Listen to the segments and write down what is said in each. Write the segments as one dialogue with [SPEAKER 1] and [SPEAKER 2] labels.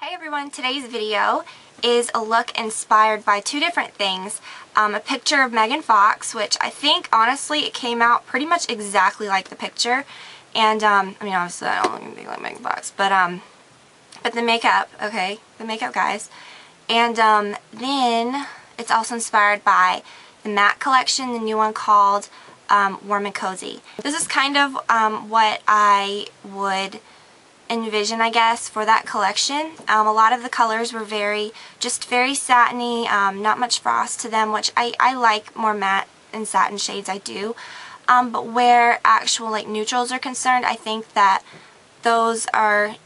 [SPEAKER 1] Hey everyone, today's video is a look inspired by two different things. A picture of Megan Fox, which I think honestly it came out pretty much exactly like the picture. And I mean obviously I don't look anything like Megan Fox, but the makeup, okay, the makeup guys. And then it's also inspired by the matte collection, the new one called Warm and Cozy. This is kind of what I would envision, I guess, for that collection. A lot of the colors were very satiny, not much frost to them, which I like more matte and satin shades, I do. But where actual like neutrals are concerned, I think that those are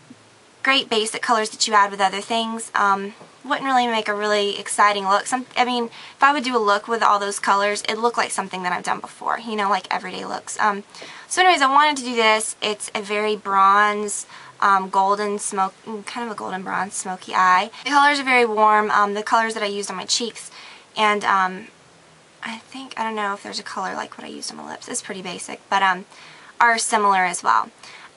[SPEAKER 1] great basic colors that you add with other things. Wouldn't really make a really exciting look. I mean, if I would do a look with all those colors, it'd look like something that I've done before, you know, like everyday looks. So anyways, I wanted to do this. It's a very bronze, golden smoke, kind of a golden bronze smoky eye. The colors are very warm, the colors that I used on my cheeks, and I don't know if there's a color like what I used on my lips. It's pretty basic, but are similar as well.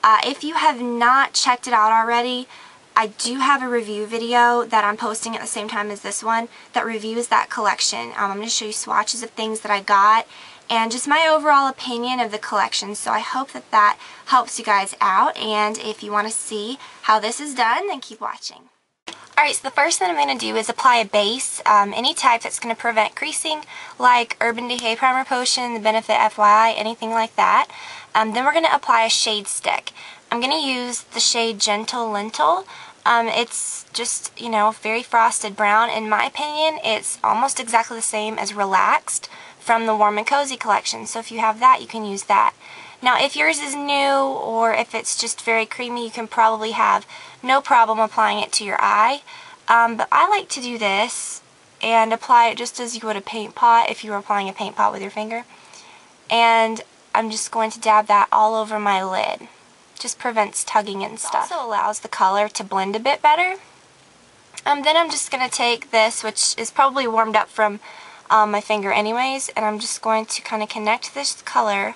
[SPEAKER 1] If you have not checked it out already, I do have a review video that I'm posting at the same time as this one that reviews that collection. I'm going to show you swatches of things that I got and just my overall opinion of the collection. So I hope that that helps you guys out, and if you want to see how this is done, then keep watching. Alright, so the first thing I'm going to do is apply a base, any type that's going to prevent creasing, like Urban Decay Primer Potion, the Benefit FYI, anything like that. Then we're going to apply a shade stick. I'm going to use the shade Gentle Lentil. It's just, you know, very frosted brown. In my opinion, it's almost exactly the same as Relaxed from the Warm and Cozy collection. So if you have that, you can use that. Now, if yours is new or if it's just very creamy, you can probably have no problem applying it to your eye. But I like to do this and apply it just as you would a paint pot if you were applying a paint pot with your finger. And I'm just going to dab that all over my lid. Just prevents tugging and stuff. It also allows the color to blend a bit better. Then I'm just going to take this, which is probably warmed up from my finger anyways, and I'm just going to kind of connect this color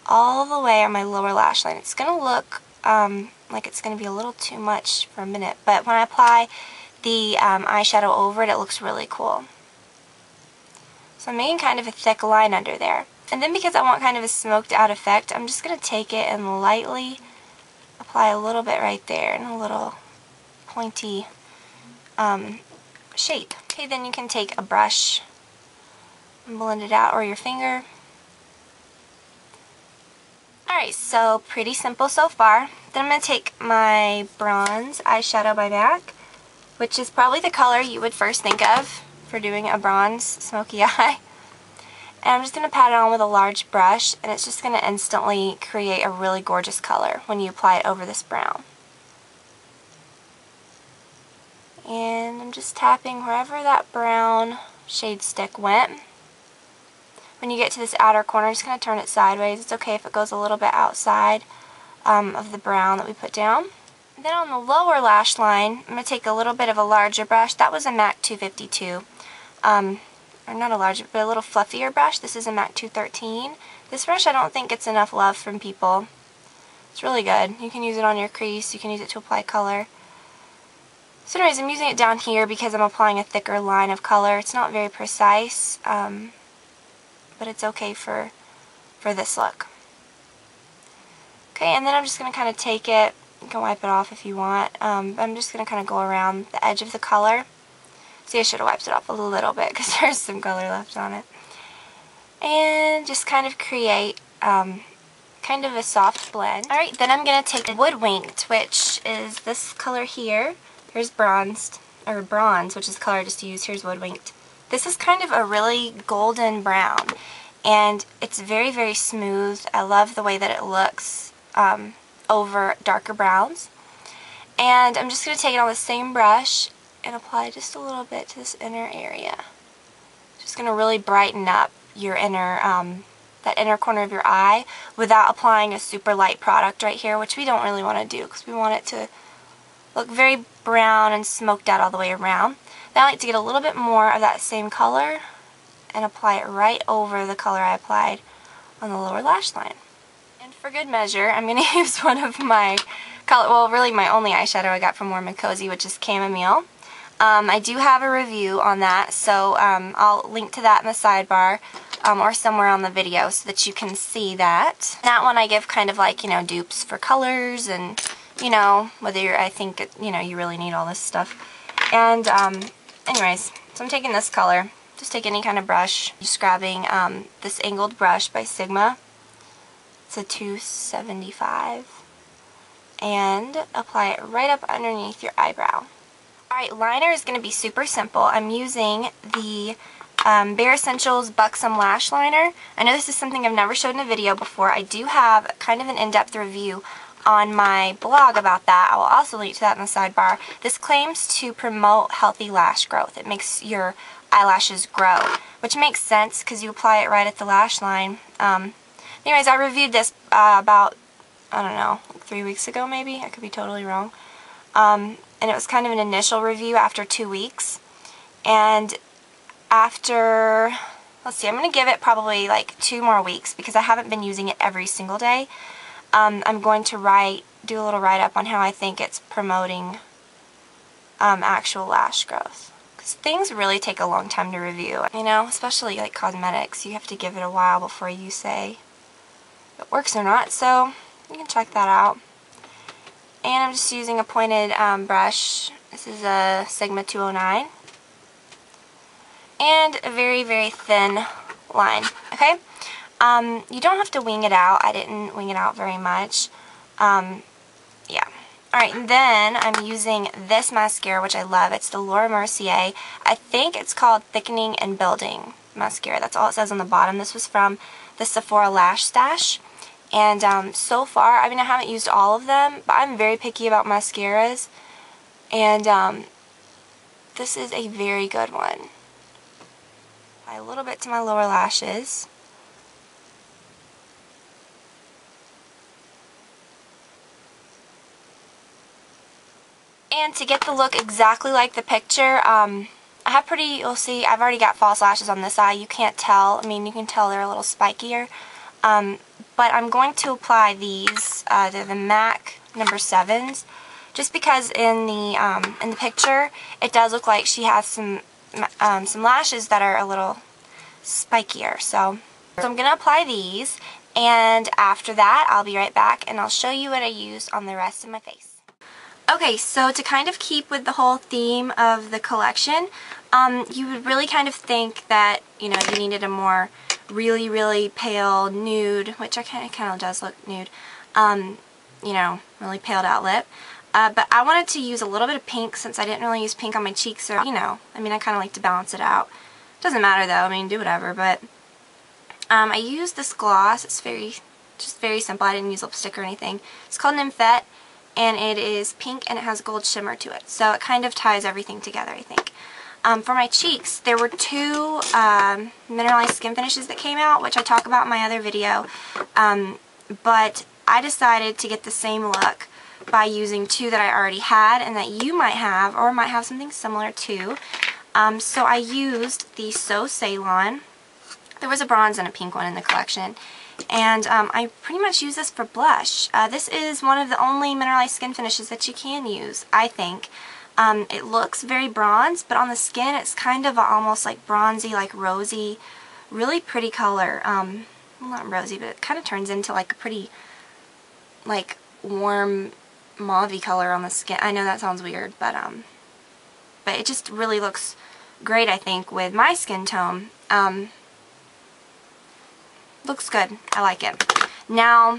[SPEAKER 1] all the way on my lower lash line. It's going to look like it's going to be a little too much for a minute, but when I apply the eyeshadow over it, it looks really cool. So I'm making kind of a thick line under there. And then because I want kind of a smoked out effect, I'm just going to take it and lightly apply a little bit right there in a little pointy shape. Okay, then you can take a brush and blend it out, or your finger. Alright, so pretty simple so far. Then I'm going to take my bronze eyeshadow by MAC, which is probably the color you would first think of for doing a bronze smoky eye. And I'm just going to pat it on with a large brush, and it's just going to instantly create a really gorgeous color when you apply it over this brown. And I'm just tapping wherever that brown shade stick went. When you get to this outer corner, just going to turn it sideways. It's okay if it goes a little bit outside of the brown that we put down. And then on the lower lash line, I'm going to take a little bit of a larger brush. That was a MAC 252. Or not a larger, but a little fluffier brush. This is a MAC 213. This brush I don't think gets enough love from people. It's really good. You can use it on your crease. You can use it to apply color. So anyways, I'm using it down here because I'm applying a thicker line of color. It's not very precise, but it's okay for this look. Okay, and then I'm just going to kind of take it. You can wipe it off if you want. I'm just going to kind of go around the edge of the color. See, I should have wiped it off a little bit because there's some color left on it. And just kind of create kind of a soft blend. Alright, then I'm going to take Woodwinked, which is this color here. Here's bronze, which is the color I just used. Here's Woodwinked. This is kind of a really golden brown, and it's very, very smooth. I love the way that it looks over darker browns. And I'm just going to take it on the same brush and apply just a little bit to this inner area. Just going to really brighten up your inner, that inner corner of your eye without applying a super light product right here, which we don't really want to do because we want it to look very brown and smoked out all the way around. Then I like to get a little bit more of that same color and apply it right over the color I applied on the lower lash line. And for good measure, I'm going to use one of my color, well, really my only eyeshadow I got from Warm and Cozy, which is Chamomile. I do have a review on that, so I'll link to that in the sidebar or somewhere on the video so that you can see that. That one I give kind of like, you know, dupes for colors and, you know, whether you're, I think, you know, you really need all this stuff. And anyways, so I'm taking this color. Just take any kind of brush. Just grabbing this angled brush by Sigma. It's a 275. And apply it right up underneath your eyebrow. Alright, liner is going to be super simple. I'm using the Bare Escentuals Buxom Lash Liner. I know this is something I've never showed in a video before. I do have kind of an in-depth review on my blog about that. I will also link to that in the sidebar. This claims to promote healthy lash growth. It makes your eyelashes grow, which makes sense because you apply it right at the lash line. Anyways, I reviewed this about, I don't know, like 3 weeks ago maybe. I could be totally wrong. And it was kind of an initial review after 2 weeks. And after, let's see, I'm going to give it probably like 2 more weeks because I haven't been using it every single day. I'm going to do a little write-up on how I think it's promoting actual lash growth. Because things really take a long time to review, you know, especially like cosmetics. You have to give it a while before you say if it works or not, so you can check that out. And I'm just using a pointed brush. This is a Sigma 209. And a very, very thin line, okay? You don't have to wing it out. I didn't wing it out very much. Yeah. Alright, and then I'm using this mascara, which I love. It's the Laura Mercier. I think it's called Thickening and Building Mascara. That's all it says on the bottom. This was from the Sephora Lash Stash. And so far, I mean, I haven't used all of them, but I'm very picky about mascaras. And this is a very good one. Apply a little bit to my lower lashes. And to get the look exactly like the picture, I have pretty, you'll see, I've already got false lashes on this eye. You can't tell. I mean, you can tell they're a little spikier. But I'm going to apply these, they're the MAC number 7s, just because in the picture it does look like she has some lashes that are a little spikier. So I'm going to apply these, and after that I'll be right back and I'll show you what I use on the rest of my face. Okay, so to kind of keep with the whole theme of the collection, you would really kind of think that, you know, you needed a more really, really pale nude, which I kind of does look nude, you know, really paled out lip. But I wanted to use a little bit of pink since I didn't really use pink on my cheeks, or, you know, I mean, I kind of like to balance it out. Doesn't matter though, I mean, do whatever, but I used this gloss. It's just very simple. I didn't use lipstick or anything. It's called Nymphette, and it is pink and it has gold shimmer to it, so it kind of ties everything together, I think. For my cheeks, there were 2 mineralized skin finishes that came out, which I talk about in my other video, but I decided to get the same look by using 2 that I already had and that you might have or might have something similar to. So I used the So Ceylon. There was a bronze and a pink one in the collection, and I pretty much use this for blush. This is one of the only mineralized skin finishes that you can use, I think. It looks very bronze, but on the skin it's kind of almost like bronzy, like rosy, really pretty color. Well, not rosy, but it kind of turns into like a pretty, like, warm mauve-y color on the skin. I know that sounds weird, but it just really looks great, I think, with my skin tone. Looks good. I like it. Now,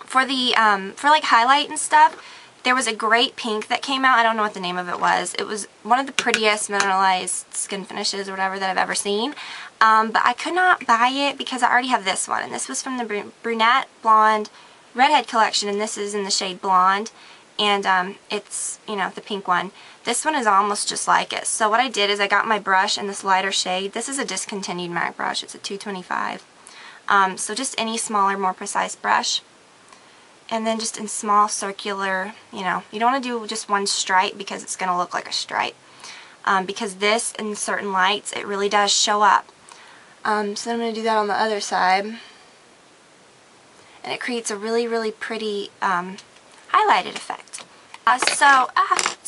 [SPEAKER 1] for the, for like highlight and stuff, there was a great pink that came out. I don't know what the name of it was. It was one of the prettiest mineralized skin finishes or whatever that I've ever seen. But I could not buy it because I already have this one. And this was from the Brunette Blonde Redhead collection. And this is in the shade Blonde. And it's, you know, the pink one. This one is almost just like it. So what I did is I got my brush in this lighter shade. This is a discontinued MAC brush. It's a 225. So just any smaller, more precise brush. And then just in small circular, you know, you don't want to do just one stripe because it's going to look like a stripe. Because this, in certain lights, it really does show up. So I'm going to do that on the other side. And it creates a really, really pretty highlighted effect. So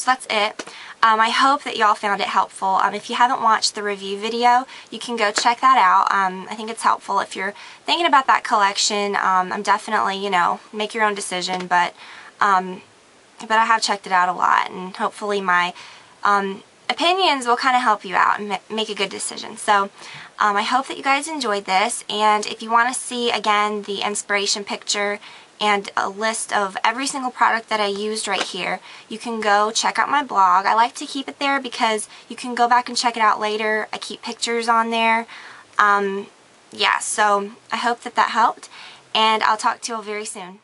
[SPEAKER 1] that's it. I hope that y'all found it helpful. If you haven't watched the review video, you can go check that out. I think it's helpful if you're thinking about that collection. I'm definitely, you know, make your own decision, but I have checked it out a lot, and hopefully my opinions will kind of help you out and make a good decision. So I hope that you guys enjoyed this, and if you want to see again the inspiration picture and a list of every single product that I used right here, you can go check out my blog. I like to keep it there because you can go back and check it out later. I keep pictures on there. Yeah, so I hope that helped, and I'll talk to you all very soon.